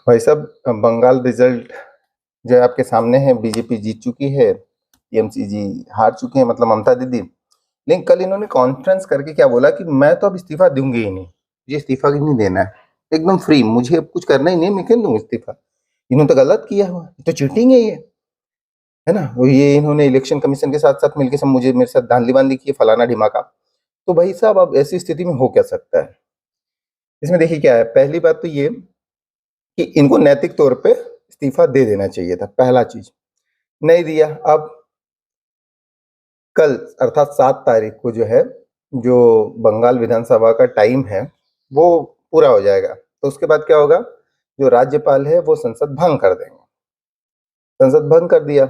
भाई साहब, बंगाल रिजल्ट जो है आपके सामने है। बीजेपी जीत चुकी है, टीएमसी जी हार चुकी है, मतलब ममता दीदी। लेकिन कल इन्होंने कॉन्फ्रेंस करके क्या बोला कि मैं तो अब इस्तीफा दूंगी ही नहीं, मुझे इस्तीफा ही नहीं देना है, एकदम फ्री, मुझे अब कुछ करना ही नहीं, मैं क्यों दूंगा इस्तीफा। इन्होंने तो गलत किया हुआ, ये तो चीटिंग है ना। वो ये इन्होंने इलेक्शन कमीशन के साथ साथ मिलकर सब मुझे मेरे साथ धांधली बांधी की है, फलाना ढिमाका। तो भाई साहब, अब ऐसी स्थिति में हो क्या सकता है। इसमें देखिए क्या है, पहली बात तो ये कि इनको नैतिक तौर पे इस्तीफा दे देना चाहिए था, पहला चीज। नहीं दिया। अब कल अर्थात 7 तारीख को जो है, जो बंगाल विधानसभा का टाइम है वो पूरा हो जाएगा। तो उसके बाद क्या होगा, जो राज्यपाल है वो संसद भंग कर देंगे। संसद भंग कर दिया।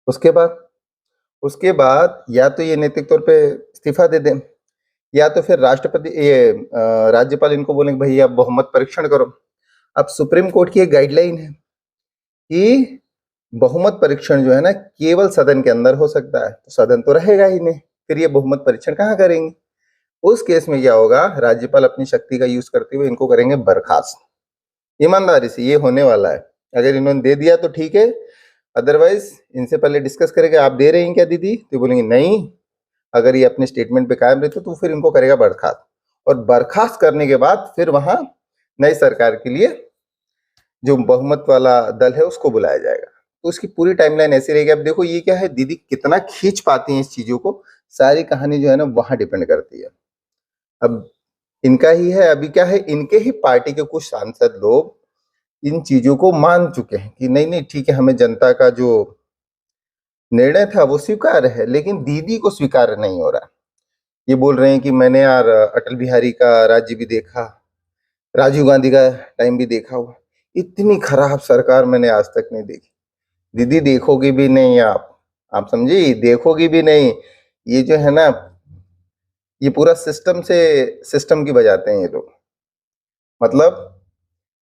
उसके बाद या तो ये नैतिक तौर पे इस्तीफा दे दें, या तो फिर राष्ट्रपति राज्यपाल इनको बोलेंगे भाई आप बहुमत परीक्षण करो। अब सुप्रीम कोर्ट की एक गाइडलाइन है कि बहुमत परीक्षण जो है ना केवल सदन के अंदर हो सकता है, तो सदन तो रहेगा ही नहीं, फिर ये बहुमत परीक्षण कहाँ करेंगे। उस केस में क्या होगा, राज्यपाल अपनी शक्ति का यूज करते हुए इनको करेंगे बर्खास्त। ईमानदारी से ये होने वाला है। अगर इन्होंने दे दिया तो ठीक है, अदरवाइज इनसे पहले डिस्कस करेंगे आप दे रहे हैं क्या दीदी, तो बोलेंगे नहीं। अगर ये अपने स्टेटमेंट पे कायम रहते तो फिर इनको करेगा बर्खास्त। और बर्खास्त करने के बाद फिर वहां नई सरकार के लिए जो बहुमत वाला दल है उसको बुलाया जाएगा। तो उसकी पूरी टाइमलाइन ऐसी रहेगी। अब देखो ये क्या है, दीदी कितना खींच पाती हैं इस चीजों को, सारी कहानी जो है ना वहां डिपेंड करती है। अब इनका ही है, अभी क्या है, इनके ही पार्टी के कुछ सांसद लोग इन चीजों को मान चुके हैं कि नहीं नहीं ठीक है, हमें जनता का जो निर्णय था वो स्वीकार है, लेकिन दीदी को स्वीकार नहीं हो रहा। ये बोल रहे हैं कि मैंने यार अटल बिहारी का राज्य भी देखा, राजीव गांधी का टाइम भी देखा हुआ, इतनी खराब सरकार मैंने आज तक नहीं देखी। दीदी देखोगी भी नहीं आप समझी, देखोगी भी नहीं। ये जो है ना, ये पूरा सिस्टम की बजाते हैं ये लोग। मतलब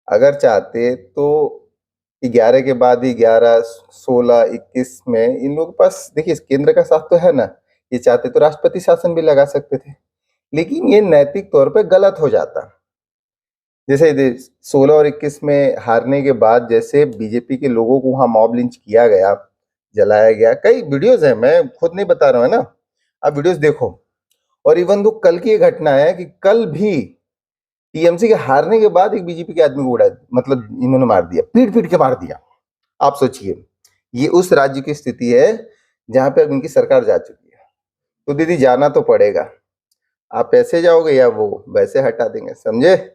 अगर चाहते तो 11 के बाद ही 11, 16, 21 में इन लोगों के पास देखिए केंद्र का साथ तो है ना। ये चाहते तो राष्ट्रपति शासन भी लगा सकते थे, लेकिन ये नैतिक तौर पे गलत हो जाता। जैसे 16 और 21 में हारने के बाद जैसे बीजेपी के लोगों को वहां मॉब लिंच किया गया, जलाया गया, कई वीडियोस है, मैं खुद नहीं बता रहा हूँ, है ना। आप वीडियोस देखो। और इवन तो कल की ये घटना है कि कल भी टीएमसी के हारने के बाद एक बीजेपी के आदमी को उड़ा, मतलब इन्होंने मार दिया, पीट पीट के मार दिया। आप सोचिए, ये उस राज्य की स्थिति है जहां पे अब इनकी सरकार जा चुकी है। तो दीदी जाना तो पड़ेगा, आप ऐसे जाओगे या वो वैसे हटा देंगे, समझे।